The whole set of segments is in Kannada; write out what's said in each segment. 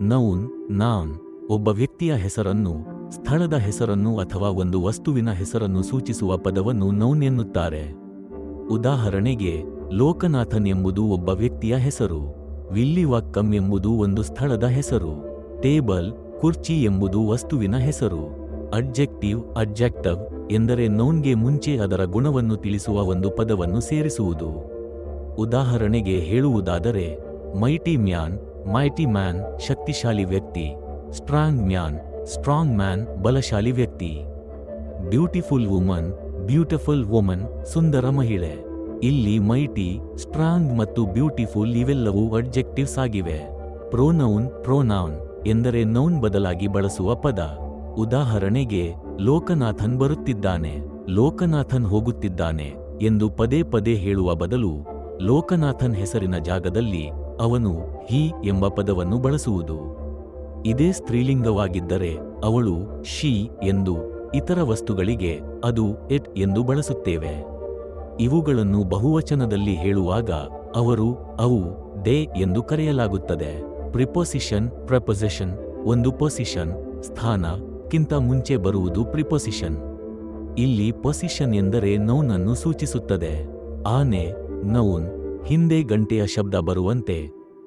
ನೌನ್ ನಾನ್ ಒಬ್ಬ ವ್ಯಕ್ತಿಯ ಹೆಸರನ್ನು, ಸ್ಥಳದ ಹೆಸರನ್ನು ಅಥವಾ ಒಂದು ವಸ್ತುವಿನ ಹೆಸರನ್ನು ಸೂಚಿಸುವ ಪದವನ್ನು ನೌನ್ ಎನ್ನುತ್ತಾರೆ. ಉದಾಹರಣೆಗೆ, ಲೋಕನಾಥನ್ ಎಂಬುದು ಒಬ್ಬ ವ್ಯಕ್ತಿಯ ಹೆಸರು. ವಿಲ್ಲಿವಾಕ್ಕಂ ಎಂಬುದು ಒಂದು ಸ್ಥಳದ ಹೆಸರು. ಟೇಬಲ್, ಕುರ್ಚಿ ಎಂಬುದು ವಸ್ತುವಿನ ಹೆಸರು. ಅಡ್ಜೆಕ್ಟಿವ್ ಎಂದರೆ ನೌನ್ಗೆ ಮುಂಚೆ ಅದರ ಗುಣವನ್ನು ತಿಳಿಸುವ ಒಂದು ಪದವನ್ನು ಸೇರಿಸುವುದು. ಉದಾಹರಣೆಗೆ ಹೇಳುವುದಾದರೆ, ಮೈಟಿ ಮ್ಯಾನ್ ಶಕ್ತಿಶಾಲಿ ವ್ಯಕ್ತಿ, ಸ್ಟ್ರಾಂಗ್ ಮ್ಯಾನ್ ಬಲಶಾಲಿ ವ್ಯಕ್ತಿ. ಬ್ಯೂಟಿಫುಲ್ ವುಮನ್ ಸುಂದರ ಮಹಿಳೆ. ಇಲ್ಲಿ ಮೈಟಿ, ಸ್ಟ್ರಾಂಗ್ ಮತ್ತು ಬ್ಯೂಟಿಫುಲ್ ಇವೆಲ್ಲವೂ ಅಡ್ಜೆಕ್ಟಿವ್ಸ್ ಆಗಿವೆ. ಪ್ರೊನೌನ್ ಎಂದರೆ ನೌನ್ ಬದಲಾಗಿ ಬಳಸುವ ಪದ. ಉದಾಹರಣೆಗೆ, ಲೋಕನಾಥನ್ ಬರುತ್ತಿದ್ದಾನೆ, ಲೋಕನಾಥನ್ ಹೋಗುತ್ತಿದ್ದಾನೆ ಎಂದು ಪದೇ ಪದೇ ಹೇಳುವ ಬದಲು ಲೋಕನಾಥನ್ ಹೆಸರಿನ ಜಾಗದಲ್ಲಿ ಅವನು, ಹಿ ಎಂಬ ಪದವನ್ನು ಬಳಸುವುದು. ಇದೇ ಸ್ತ್ರೀಲಿಂಗವಾಗಿದ್ದರೆ ಅವಳು, ಶಿ ಎಂದು, ಇತರ ವಸ್ತುಗಳಿಗೆ ಅದು, ಇಟ್ ಎಂದು ಬಳಸುತ್ತೇವೆ. ಇವುಗಳನ್ನು ಬಹುವಚನದಲ್ಲಿ ಹೇಳುವಾಗ ಅವರು, ಅವು, ದೇ ಎಂದು ಕರೆಯಲಾಗುತ್ತದೆ. ಪ್ರಿಪೊಸಿಷನ್ ಒಂದು ಪೊಸಿಷನ್, ಸ್ಥಾನ ಕ್ಕಿಂತ ಮುಂಚೆ ಬರುವುದು ಪ್ರಿಪೊಸಿಷನ್. ಇಲ್ಲಿ ಪೊಸಿಷನ್ ಎಂದರೆ ನೌನ್ ಅನ್ನು ಸೂಚಿಸುತ್ತದೆ. ಆನೆ, ನೌನ್, ಹಿಂದೆ ಗಂಟೆಯ ಶಬ್ದ ಬರುವಂತೆ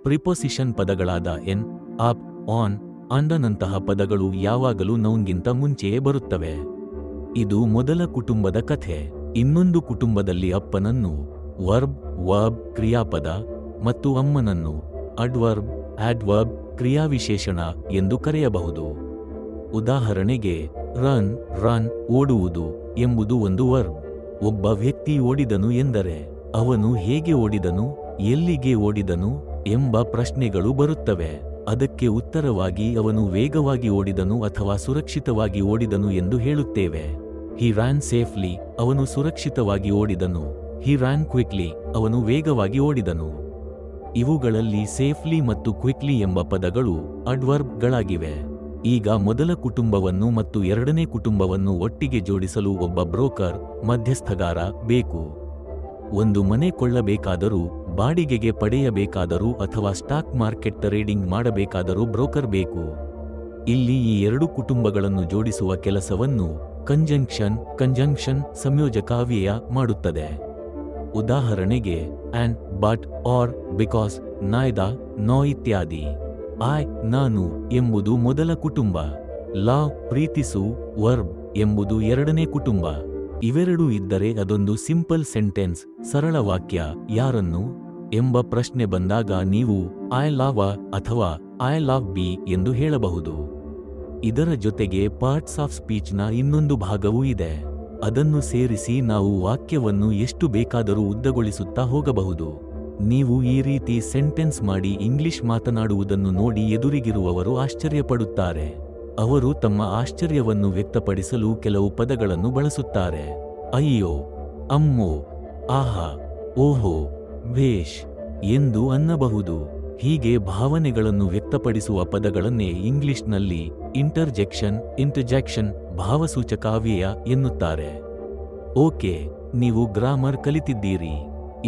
ಪ್ರಿಪೊಸಿಷನ್ ಪದಗಳಾದ ಎನ್, ಅಪ್, ಆನ್, ಅಂಡನಂತಹ ಪದಗಳು ಯಾವಾಗಲೂ ನೌನ್ಗಿಂತ ಮುಂಚೆಯೇ ಬರುತ್ತವೆ. ಇದು ಮೊದಲ ಕುಟುಂಬದ ಕಥೆ. ಇನ್ನೊಂದು ಕುಟುಂಬದಲ್ಲಿ ಅಪ್ಪನನ್ನು ವರ್ಬ್ ಕ್ರಿಯಾಪದ ಮತ್ತು ಅಮ್ಮನನ್ನು ಅಡ್ವರ್ಬ್ ಕ್ರಿಯಾವಿಶೇಷಣ ಎಂದು ಕರೆಯಬಹುದು. ಉದಾಹರಣೆಗೆ, ರನ್ ಓಡುವುದು ಎಂಬುದು ಒಂದು ವರ್ಬ್. ಒಬ್ಬ ವ್ಯಕ್ತಿ ಓಡಿದನು ಎಂದರೆ ಅವನು ಹೇಗೆ ಓಡಿದನು, ಎಲ್ಲಿಗೆ ಓಡಿದನು ಎಂಬ ಪ್ರಶ್ನೆಗಳು ಬರುತ್ತವೆ. ಅದಕ್ಕೆ ಉತ್ತರವಾಗಿ ಅವನು ವೇಗವಾಗಿ ಓಡಿದನು ಅಥವಾ ಸುರಕ್ಷಿತವಾಗಿ ಓಡಿದನು ಎಂದು ಹೇಳುತ್ತೇವೆ. ಹಿ ರ್ಯಾನ್ ಸೇಫ್ಲಿ, ಅವನು ಸುರಕ್ಷಿತವಾಗಿ ಓಡಿದನು. ಹಿ ರ್ಯಾನ್ ಕ್ವಿಕ್ಲಿ, ಅವನು ವೇಗವಾಗಿ ಓಡಿದನು. ಇವುಗಳಲ್ಲಿ ಸೇಫ್ಲಿ ಮತ್ತು ಕ್ವಿಕ್ಲಿ ಎಂಬ ಪದಗಳು ಅಡ್ವರ್ಬ್ಗಳಾಗಿವೆ. ಈಗ ಮೊದಲ ಕುಟುಂಬವನ್ನು ಮತ್ತು ಎರಡನೇ ಕುಟುಂಬವನ್ನು ಒಟ್ಟಿಗೆ ಜೋಡಿಸಲು ಒಬ್ಬ ಬ್ರೋಕರ್, ಮಧ್ಯಸ್ಥಗಾರ ಬೇಕು. ಒಂದು ಮನೆ ಕೊಳ್ಳಬೇಕಾದರೂ, ಬಾಡಿಗೆಗೆ ಪಡೆಯಬೇಕಾದರೂ ಅಥವಾ ಸ್ಟಾಕ್ ಮಾರ್ಕೆಟ್ ಟ್ರೇಡಿಂಗ್ ಮಾಡಬೇಕಾದರೂ ಬ್ರೋಕರ್ ಬೇಕು. ಇಲ್ಲಿ ಈ ಎರಡು ಕುಟುಂಬಗಳನ್ನು ಜೋಡಿಸುವ ಕೆಲಸವನ್ನು ಕಂಜಂಕ್ಷನ್ ಸಂಯೋಜಕ ಅವ್ಯಯ ಮಾಡುತ್ತದೆ. ಉದಾಹರಣೆಗೆ, and, but, or, because, neither, nor ಇತ್ಯಾದಿ. ನಾನು ಎಂಬುದು ಮೊದಲ ಕುಟುಂಬ. ಲವ್, ಪ್ರೀತಿಸು, ವರ್ಬ್ ಎಂಬುದು ಎರಡನೇ ಕುಟುಂಬ. ಇವೆರಡೂ ಇದ್ದರೆ ಅದೊಂದು ಸಿಂಪಲ್ ಸೆಂಟೆನ್ಸ್, ಸರಳ ವಾಕ್ಯ. ಯಾರನ್ನು ಎಂಬ ಪ್ರಶ್ನೆ ಬಂದಾಗ ನೀವು ಐ ಲವ್ ಅಥವಾ ಐ ಲವ್ ಬಿ ಎಂದು ಹೇಳಬಹುದು. ಇದರ ಜೊತೆಗೆ ಪಾರ್ಟ್ಸ್ ಆಫ್ ಸ್ಪೀಚ್ನ ಇನ್ನೊಂದು ಭಾಗವೂ ಇದೆ. ಅದನ್ನು ಸೇರಿಸಿ ನಾವು ವಾಕ್ಯವನ್ನು ಎಷ್ಟು ಬೇಕಾದರೂ ಉದ್ದಗೊಳಿಸುತ್ತಾ ಹೋಗಬಹುದು. ನೀವು ಈ ರೀತಿ ಸೆಂಟೆನ್ಸ್ ಮಾಡಿ ಇಂಗ್ಲಿಷ್ ಮಾತನಾಡುವುದನ್ನು ನೋಡಿ ಎದುರಿಗಿರುವವರು ಆಶ್ಚರ್ಯಪಡುತ್ತಾರೆ. ಅವರು ತಮ್ಮ ಆಶ್ಚರ್ಯವನ್ನು ವ್ಯಕ್ತಪಡಿಸಲು ಕೆಲವು ಪದಗಳನ್ನು ಬಳಸುತ್ತಾರೆ. ಅಯ್ಯೋ, ಅಮ್ಮೋ, ಆಹಾ, ಓಹೋ, ಭೇಷ್ ಎಂದು ಅನ್ನಬಹುದು. ಹೀಗೆ ಭಾವನೆಗಳನ್ನು ವ್ಯಕ್ತಪಡಿಸುವ ಪದಗಳನ್ನೇ ಇಂಗ್ಲಿಷ್ನಲ್ಲಿ ಇಂಟರ್ಜೆಕ್ಷನ್ ಭಾವಸೂಚಕ ಅವ್ಯಯ ಎನ್ನುತ್ತಾರೆ. ಓಕೆ, ನೀವು ಗ್ರಾಮರ್ ಕಲಿತಿದ್ದೀರಿ.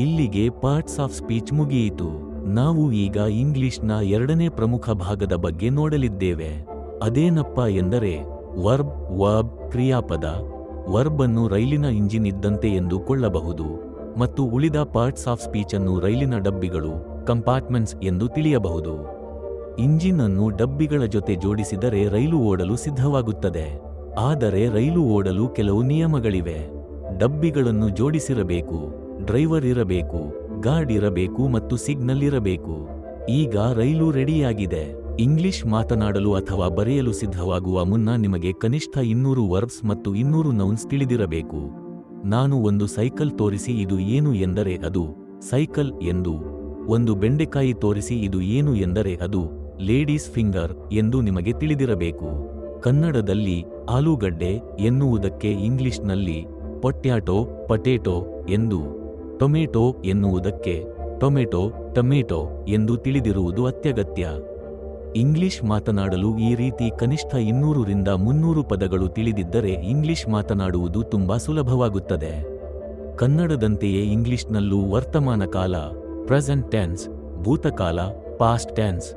ಇಲ್ಲಿಗೆ ಪಾರ್ಟ್ಸ್ ಆಫ್ ಸ್ಪೀಚ್ ಮುಗಿಯಿತು. ನಾವು ಈಗ ಇಂಗ್ಲಿಷ್ನ ಎರಡನೇ ಪ್ರಮುಖ ಭಾಗದ ಬಗ್ಗೆ ನೋಡಲಿದ್ದೇವೆ. ಅದೇನಪ್ಪ ಎಂದರೆ ವರ್ಬ್ ಕ್ರಿಯಾಪದ. ವರ್ಬ್ ಅನ್ನು ರೈಲಿನ ಇಂಜಿನ್ ಇದ್ದಂತೆ ಎಂದು ಕೊಳ್ಳಬಹುದು ಮತ್ತು ಉಳಿದ ಪಾರ್ಟ್ಸ್ ಆಫ್ ಸ್ಪೀಚ್ ಅನ್ನು ರೈಲಿನ ಡಬ್ಬಿಗಳು, ಕಂಪಾರ್ಟ್ಮೆಂಟ್ಸ್ ಎಂದು ತಿಳಿಯಬಹುದು. ಇಂಜಿನ್ ಅನ್ನು ಡಬ್ಬಿಗಳ ಜೊತೆ ಜೋಡಿಸಿದರೆ ರೈಲು ಓಡಲು ಸಿದ್ಧವಾಗುತ್ತದೆ. ಆದರೆ ರೈಲು ಓಡಲು ಕೆಲವು ನಿಯಮಗಳಿವೆ. ಡಬ್ಬಿಗಳನ್ನು ಜೋಡಿಸಿರಬೇಕು, ಡ್ರೈವರ್ ಇರಬೇಕು, ಗಾರ್ಡ್ ಇರಬೇಕು ಮತ್ತು ಸಿಗ್ನಲ್ ಇರಬೇಕು. ಈಗ ರೈಲು ರೆಡಿಯಾಗಿದೆ. ಇಂಗ್ಲಿಷ್ ಮಾತನಾಡಲು ಅಥವಾ ಬರೆಯಲು ಸಿದ್ಧವಾಗುವ ಮುನ್ನ ನಿಮಗೆ ಕನಿಷ್ಠ 200 ವರ್ಬ್ಸ್ ಮತ್ತು 200 ನೌನ್ಸ್ ತಿಳಿದಿರಬೇಕು. ನಾನು ಒಂದು ಸೈಕಲ್ ತೋರಿಸಿ ಇದು ಏನು ಎಂದರೆ ಅದು ಸೈಕಲ್ ಎಂದು, ಒಂದು ಬೆಂಡೆಕಾಯಿ ತೋರಿಸಿ ಇದು ಏನು ಎಂದರೆ ಅದು ಲೇಡೀಸ್ ಫಿಂಗರ್ ಎಂದು ನಿಮಗೆ ತಿಳಿದಿರಬೇಕು. ಕನ್ನಡದಲ್ಲಿ ಆಲೂಗಡ್ಡೆ ಎನ್ನುವುದಕ್ಕೆ ಇಂಗ್ಲಿಷ್ನಲ್ಲಿ ಪೊಟ್ಯಾಟೊ ಎಂದು, ಟೊಮೆಟೊ ಎನ್ನುವುದಕ್ಕೆ ಟೊಮೆಟೊ ಎಂದು ತಿಳಿದಿರುವುದು ಅತ್ಯಗತ್ಯ. ಇಂಗ್ಲಿಷ್ ಮಾತನಾಡಲು ಈ ರೀತಿ ಕನಿಷ್ಠ 200 ರಿಂದ 300 ಪದಗಳು ತಿಳಿದಿದ್ದರೆ ಇಂಗ್ಲಿಷ್ ಮಾತನಾಡುವುದು ತುಂಬಾ ಸುಲಭವಾಗುತ್ತದೆ. ಕನ್ನಡದಂತೆಯೇ ಇಂಗ್ಲಿಷ್ನಲ್ಲೂ ವರ್ತಮಾನ ಕಾಲ ಪ್ರೆಸೆಂಟ್ ಟೆನ್ಸ್, ಭೂತಕಾಲ ಪಾಸ್ಟ್ ಟೆನ್ಸ್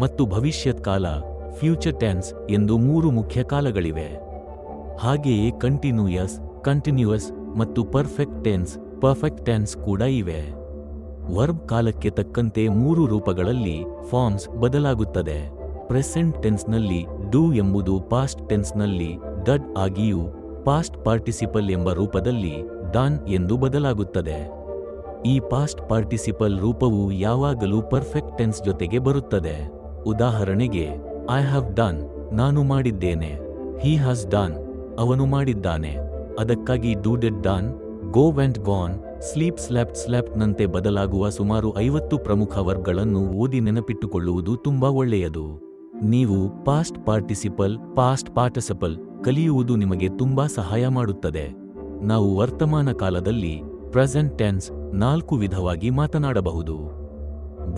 ಮತ್ತು ಭವಿಷ್ಯತ್ ಕಾಲ ಫ್ಯೂಚರ್ ಟೆನ್ಸ್ ಎಂದು 3 ಮುಖ್ಯ ಕಾಲಗಳಿವೆ. ಹಾಗೆಯೇ ಕಂಟಿನ್ಯೂಯಸ್ ಮತ್ತು ಪರ್ಫೆಕ್ಟ್ ಟೆನ್ಸ್ ಕೂಡ ಇವೆ. ವರ್ಬ್ ಕಾಲಕ್ಕೆ ತಕ್ಕಂತೆ 3 ರೂಪಗಳಲ್ಲಿ ಫಾರ್ಮ್ಸ್ ಬದಲಾಗುತ್ತದೆ. ಪ್ರೆಸೆಂಟ್ ಟೆನ್ಸ್ನಲ್ಲಿ ಡೂ ಎಂಬುದು ಪಾಸ್ಟ್ ಟೆನ್ಸ್ನಲ್ಲಿ ಡಡ್ ಆಗಿಯೂ ಪಾಸ್ಟ್ ಪಾರ್ಟಿಸಿಪಲ್ ಎಂಬ ರೂಪದಲ್ಲಿ ಡಾನ್ ಎಂದು ಬದಲಾಗುತ್ತದೆ. ಈ ಪಾಸ್ಟ್ ಪಾರ್ಟಿಸಿಪಲ್ ರೂಪವು ಯಾವಾಗಲೂ ಪರ್ಫೆಕ್ಟ್ ಟೆನ್ಸ್ ಜೊತೆಗೆ ಬರುತ್ತದೆ. ಉದಾಹರಣೆಗೆ ಐ ಹ್ಯಾವ್ ಡನ್, ನಾನು ಮಾಡಿದ್ದೇನೆ. ಹಿ ಹ್ಯಾಸ್ ಡನ್, ಅವನು ಮಾಡಿದ್ದಾನೆ. ಅದಕ್ಕಾಗಿ do did done, go went gone, sleep slept ನಂತೆ ಬದಲಾಗುವ ಸುಮಾರು 50 ಪ್ರಮುಖ ವರ್ಬ್ಗಳನ್ನು ಓದಿ ನೆನಪಿಟ್ಟುಕೊಳ್ಳುವುದು ತುಂಬಾ ಒಳ್ಳೆಯದು. ನೀವು ಪಾಸ್ಟ್ ಪಾರ್ಟಿಸಿಪಲ್ ಕಲಿಯುವುದು ನಿಮಗೆ ತುಂಬಾ ಸಹಾಯ ಮಾಡುತ್ತದೆ. ನಾವು ವರ್ತಮಾನ ಕಾಲದಲ್ಲಿ ಪ್ರೆಸೆಂಟ್ ಟೆನ್ಸ್ 4 ವಿಧವಾಗಿ ಮಾತನಾಡಬಹುದು.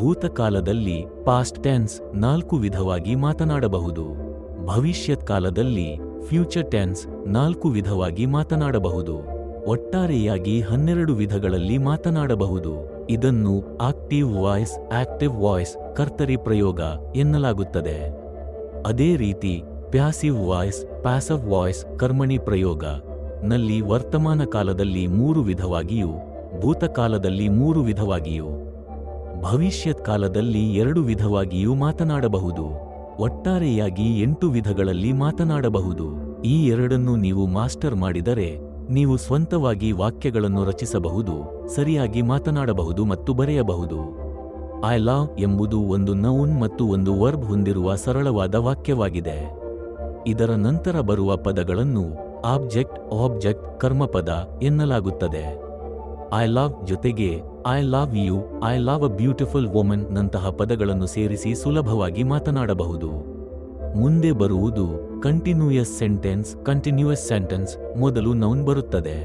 ಭೂತಕಾಲದಲ್ಲಿ ಪಾಸ್ಟ್ ಟೆನ್ಸ್ 4 ವಿಧವಾಗಿ ಮಾತನಾಡಬಹುದು. ಭವಿಷ್ಯತ್ ಕಾಲದಲ್ಲಿ ಫ್ಯೂಚರ್ ಟೆನ್ಸ್ 4 ವಿಧವಾಗಿ ಮಾತನಾಡಬಹುದು. ಒಟ್ಟಾರೆಯಾಗಿ 12 ವಿಧಗಳಲ್ಲಿ ಮಾತನಾಡಬಹುದು. ಇದನ್ನು ಆಕ್ಟಿವ್ ವಾಯ್ಸ್ ಕರ್ತರಿ ಪ್ರಯೋಗ ಎನ್ನಲಾಗುತ್ತದೆ. ಅದೇ ರೀತಿ ಪ್ಯಾಸಿವ್ ವಾಯ್ಸ್ ಕರ್ಮಣಿ ಪ್ರಯೋಗ ನಲ್ಲಿ ವರ್ತಮಾನ ಕಾಲದಲ್ಲಿ 3 ವಿಧವಾಗಿಯೂ ಭೂತಕಾಲದಲ್ಲಿ 3 ವಿಧವಾಗಿಯೂ ಭವಿಷ್ಯತ್ ಕಾಲದಲ್ಲಿ 2 ವಿಧವಾಗಿಯೂ ಮಾತನಾಡಬಹುದು. ಒಟ್ಟಾರೆಯಾಗಿ 8 ವಿಧಗಳಲ್ಲಿ ಮಾತನಾಡಬಹುದು. ಈ ಎರಡನ್ನು ನೀವು ಮಾಸ್ಟರ್ ಮಾಡಿದರೆ ನೀವು ಸ್ವಂತವಾಗಿ ವಾಕ್ಯಗಳನ್ನು ರಚಿಸಬಹುದು, ಸರಿಯಾಗಿ ಮಾತನಾಡಬಹುದು ಮತ್ತು ಬರೆಯಬಹುದು. ಐ ಲವ್ ಎಂಬುದು ಒಂದು ನೌನ್ ಮತ್ತು ಒಂದು ವರ್ಬ್ ಹೊಂದಿರುವ ಸರಳವಾದ ವಾಕ್ಯವಾಗಿದೆ. ಇದರ ನಂತರ ಬರುವ ಪದಗಳನ್ನು ಆಬ್ಜೆಕ್ಟ್ ಕರ್ಮಪದ ಎನ್ನಲಾಗುತ್ತದೆ. ಐ ಲವ್ ಜೊತೆಗೆ I love you, I love a beautiful woman ನಂತಹ ಪದಗಳನ್ನು ಸೇರಿಸಿ ಸುಲಭವಾಗಿ ಮಾತನಾಡಬಹುದು. ಮುಂದೆ ಬರುವುದು ಕಂಟಿನ್ಯೂಯಸ್ ಸೆಂಟೆನ್ಸ್. ಮೊದಲು ನೌನ್ ಬರುತ್ತದೆ.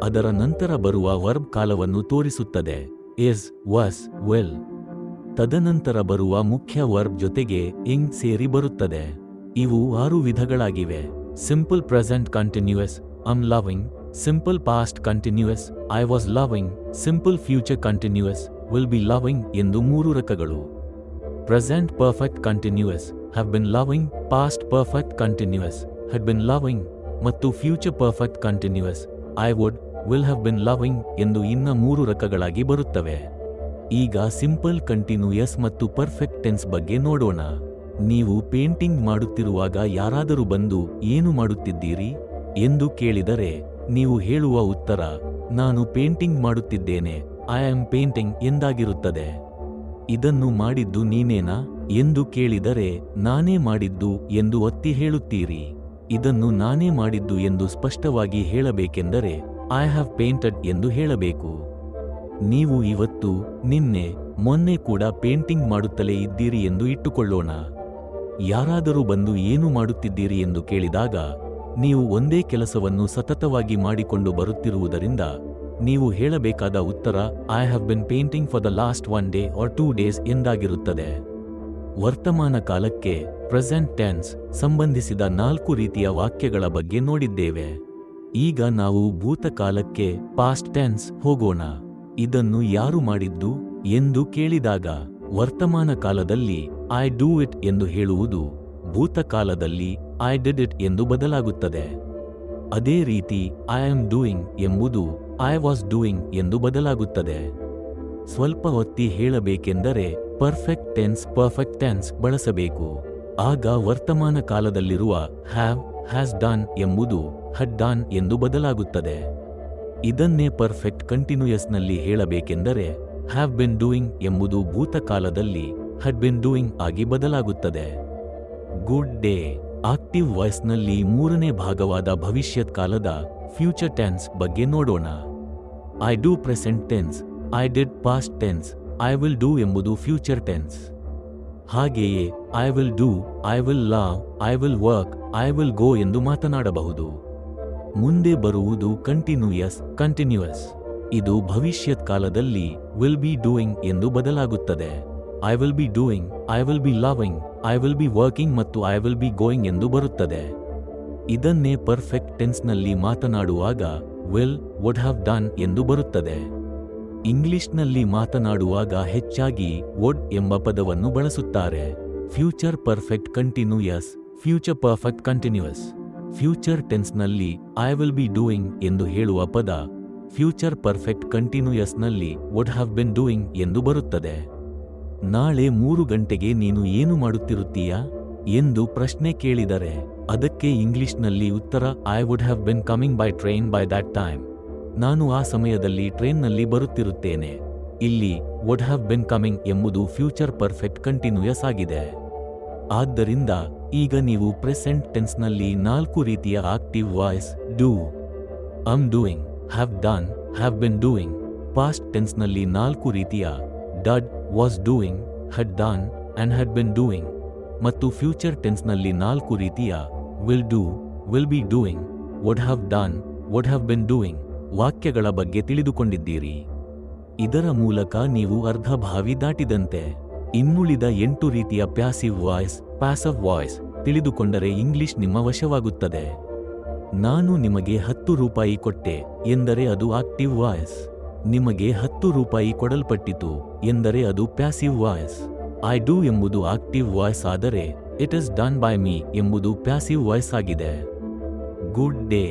ಅದರ ನಂತರ ಬರುವ ವರ್ಬ್ ಕಾಲವನ್ನು ತೋರಿಸುತ್ತದೆ. Is, was, will. ತದನಂತರ ಬರುವ ಮುಖ್ಯ ವರ್ಬ್ ಜೊತೆಗೆ ಇಂಗ್ ಸೇರಿ ಬರುತ್ತದೆ. ಇವು 6 ವಿಧಗಳಾಗಿವೆ. Simple present continuous, I'm loving. Simple past continuous, I was loving. Simple future continuous, will be loving ಎಂದು 3 ರಕಗಳು. Present perfect continuous, have been loving, past perfect continuous, had been loving, ಮತ್ತು future perfect continuous, I will have been loving ಎಂದು ಇನ್ನ 3 ರಕಗಳಾಗಿ ಬರುತ್ತವೆ. ಈಗ ಸಿಂಪಲ್ ಕಂಟಿನ್ಯೂಯಸ್ ಮತ್ತು ಪರ್ಫೆಕ್ಟ್ ಟೆನ್ಸ್ ಬಗ್ಗೆ ನೋಡೋಣ. ನೀವು ಪೇಂಟಿಂಗ್ ಮಾಡುತ್ತಿರುವಾಗ ಯಾರಾದರೂ ಬಂದು ಏನು ಮಾಡುತ್ತಿದ್ದೀರಿ ಎಂದು ಕೇಳಿದರೆ ನೀವು ಹೇಳುವ ಉತ್ತರ ನಾನು ಪೇಂಟಿಂಗ್ ಮಾಡುತ್ತಿದ್ದೇನೆ, ಐ ಆಮ್ ಪೇಂಟಿಂಗ್ ಎಂದಾಗಿರುತ್ತದೆ. ಇದನ್ನು ಮಾಡಿದ್ದು ನೀನೇನಾ ಎಂದು ಕೇಳಿದರೆ ನಾನೇ ಮಾಡಿದ್ದು ಎಂದು ಒತ್ತಿ ಹೇಳುತ್ತೀರಿ. ಇದನ್ನು ನಾನೇ ಮಾಡಿದ್ದು ಎಂದು ಸ್ಪಷ್ಟವಾಗಿ ಹೇಳಬೇಕೆಂದರೆ ಐ ಹ್ಯಾವ್ ಪೇಂಟೆಡ್ ಎಂದು ಹೇಳಬೇಕು. ನೀವು ಇವತ್ತು, ನಿನ್ನೆ, ಮೊನ್ನೆ ಕೂಡ ಪೇಂಟಿಂಗ್ ಮಾಡುತ್ತಲೇ ಇದ್ದೀರಿ ಎಂದು ಇಟ್ಟುಕೊಳ್ಳೋಣ. ಯಾರಾದರೂ ಬಂದು ಏನು ಮಾಡುತ್ತಿದ್ದೀರಿ ಎಂದು ಕೇಳಿದಾಗ ನೀವು ಒಂದೇ ಕೆಲಸವನ್ನು ಸತತವಾಗಿ ಮಾಡಿಕೊಂಡು ಬರುತ್ತಿರುವುದರಿಂದ ನೀವು ಹೇಳಬೇಕಾದ ಉತ್ತರ I have been painting for the last 1 day or 2 days ಎಂದಾಗಿರುತ್ತದೆ. ವರ್ತಮಾನ ಕಾಲಕ್ಕೆ ಪ್ರೆಸೆಂಟ್ ಟೆನ್ಸ್ ಸಂಬಂಧಿಸಿದ 4 ರೀತಿಯ ವಾಕ್ಯಗಳ ಬಗ್ಗೆ ನೋಡಿದ್ದೇವೆ. ಈಗ ನಾವು ಭೂತಕಾಲಕ್ಕೆ ಪಾಸ್ಟ್ ಟೆನ್ಸ್ ಹೋಗೋಣ. ಇದನ್ನು ಯಾರು ಮಾಡಿದ್ದು ಎಂದು ಕೇಳಿದಾಗ ವರ್ತಮಾನ ಕಾಲದಲ್ಲಿ ಐ ಡೂ ಇಟ್ ಎಂದು ಹೇಳುವುದು ಭೂತಕಾಲದಲ್ಲಿ ಐ ಡಿಡ್ ಇಟ್ ಎಂದು ಬದಲಾಗುತ್ತದೆ. ಅದೇ ರೀತಿ ಐ ಆಮ್ ಡೂಯಿಂಗ್ ಎಂಬುದು ಐ ವಾಸ್ ಡೂಯಿಂಗ್ ಎಂದು ಬದಲಾಗುತ್ತದೆ. ಸ್ವಲ್ಪ ಒತ್ತಿ ಹೇಳಬೇಕೆಂದರೆ ಪರ್ಫೆಕ್ಟ್ ಟೆನ್ಸ್ ಬಳಸಬೇಕು. ಆಗ ವರ್ತಮಾನ ಕಾಲದಲ್ಲಿರುವ ಹ್ಯಾವ್, ಹ್ಯಾಸ್ ಡನ್ ಎಂಬುದು ಹಡ್ ಡನ್ ಎಂದು ಬದಲಾಗುತ್ತದೆ. ಇದನ್ನೇ ಪರ್ಫೆಕ್ಟ್ ಕಂಟಿನ್ಯೂಯಸ್ನಲ್ಲಿ ಹೇಳಬೇಕೆಂದರೆ ಹ್ಯಾವ್ ಬಿನ್ ಡೂಯಿಂಗ್ ಎಂಬುದು ಭೂತಕಾಲದಲ್ಲಿ ಹಡ್ ಬಿನ್ ಡೂಯಿಂಗ್ ಆಗಿ ಬದಲಾಗುತ್ತದೆ. ಗುಡ್ ಡೇ ಆಕ್ಟಿವ್ ವಾಯ್ಸ್ನಲ್ಲಿ 3ನೇ ಭಾಗವಾದ ಭವಿಷ್ಯತ್ ಕಾಲದ ಫ್ಯೂಚರ್ ಟೆನ್ಸ್ ಬಗ್ಗೆ ನೋಡೋಣ. I do present tense, I did past tense, I will do ಎಂಬುದು ಫ್ಯೂಚರ್ ಟೆನ್ಸ್. ಹಾಗೆಯೇ I will do, I will love, I will work, I will go ಎಂದು ಮಾತನಾಡಬಹುದು. ಮುಂದೆ ಬರುವುದು ಕಂಟಿನ್ಯೂಯಸ್. ಇದು ಭವಿಷ್ಯತ್ ಕಾಲದಲ್ಲಿ ವಿಲ್ ಬಿ ಡೂಯಿಂಗ್ ಎಂದು ಬದಲಾಗುತ್ತದೆ. I will be doing, I will be loving, I will be working ಮತ್ತು ಐ ವಿಲ್ ಬಿ ಗೋಯಿಂಗ್ ಎಂದು ಬರುತ್ತದೆ. ಇದನ್ನೇ ಪರ್ಫೆಕ್ಟ್ ಟೆನ್ಸ್ನಲ್ಲಿ ಮಾತನಾಡುವಾಗ ವಿಲ್, ವುಡ್ ಹ್ಯಾವ್ ಡನ್ ಎಂದು ಬರುತ್ತದೆ. ಇಂಗ್ಲಿಷ್ನಲ್ಲಿ ಮಾತನಾಡುವಾಗ ಹೆಚ್ಚಾಗಿ ವುಡ್ ಎಂಬ ಪದವನ್ನು ಬಳಸುತ್ತಾರೆ. Future perfect continuous, future perfect continuous. Future ಟೆನ್ಸ್ನಲ್ಲಿ ಐ ವಿಲ್ ಬಿ ಡೂಯಿಂಗ್ ಎಂದು ಹೇಳುವ ಪದ ಫ್ಯೂಚರ್ ಪರ್ಫೆಕ್ಟ್ ಕಂಟಿನ್ಯೂಯಸ್ನಲ್ಲಿ ವುಡ್ ಹ್ಯಾವ್ ಬಿನ್ ಡೂಯಿಂಗ್ ಎಂದು ಬರುತ್ತದೆ. ನಾಳೆ 3 ಗಂಟೆಗೆ ನೀನು ಏನು ಮಾಡುತ್ತಿರುತ್ತೀಯಾ ಎಂದು ಪ್ರಶ್ನೆ ಕೇಳಿದರೆ ಅದಕ್ಕೆ ಇಂಗ್ಲಿಷ್ನಲ್ಲಿ ಉತ್ತರ I would have been coming by train by that time. ನಾನು ಆ ಸಮಯದಲ್ಲಿ ಟ್ರೈನ್ನಲ್ಲಿ ಬರುತ್ತಿರುತ್ತೇನೆ. ಇಲ್ಲಿ ವುಡ್ ಹ್ಯಾವ್ ಬಿನ್ ಕಮಿಂಗ್ ಎಂಬುದು ಫ್ಯೂಚರ್ ಪರ್ಫೆಕ್ಟ್ ಕಂಟಿನ್ಯೂಯಸ್ ಆಗಿದೆ. ಆದ್ದರಿಂದ ಈಗ ನೀವು ಪ್ರೆಸೆಂಟ್ ಟೆನ್ಸ್ನಲ್ಲಿ 4 ರೀತಿಯ active voice do, am doing, have done, have been doing. Past ಟೆನ್ಸ್ನಲ್ಲಿ 4 ರೀತಿಯ did, was doing, had done and had been doing. ಮತ್ತು ಫ್ಯೂಚರ್ ಟೆನ್ಸ್ನಲ್ಲಿ 4 ರೀತಿಯ will do, will be doing, would have done, would have been doing ವಾಕ್ಯಗಳ ಬಗ್ಗೆ ತಿಳಿದುಕೊಂಡಿದ್ದೀರಿ. ಇದರ ಮೂಲಕ ನೀವು ಅರ್ಧಭಾವಿ ದಾಟಿದಂತೆ. ಇನ್ನುಳಿದ 8 ರೀತಿಯ ಪ್ಯಾಸಿವ್ ವಾಯ್ಸ್, ಪ್ಯಾಸಿವ್ ವಾಯ್ಸ್ ತಿಳಿದುಕೊಂಡರೆ ಇಂಗ್ಲಿಷ್ ನಿಮ್ಮ ವಶವಾಗುತ್ತದೆ. ನಾನು ನಿಮಗೆ 10 ರೂಪಾಯಿ ಕೊಟ್ಟೆ ಎಂದರೆ ಅದು ಆಕ್ಟಿವ್ ವಾಯ್ಸ್. ನಿಮಗೆ 10 ರೂಪಾಯಿ ಕೊಡಲ್ಪಟ್ಟಿತು ಎಂದರೆ ಅದು ಪ್ಯಾಸಿವ್ ವಾಯ್ಸ್. ಐ ಡೂ ಎಂಬುದು ಆಕ್ಟಿವ್ ವಾಯ್ಸ್ ಆದರೆ it is done by me ಎಂಬುದು ಪ್ಯಾಸಿವ್ ವಾಯ್ಸ್ ಆಗಿದೆ. Good day.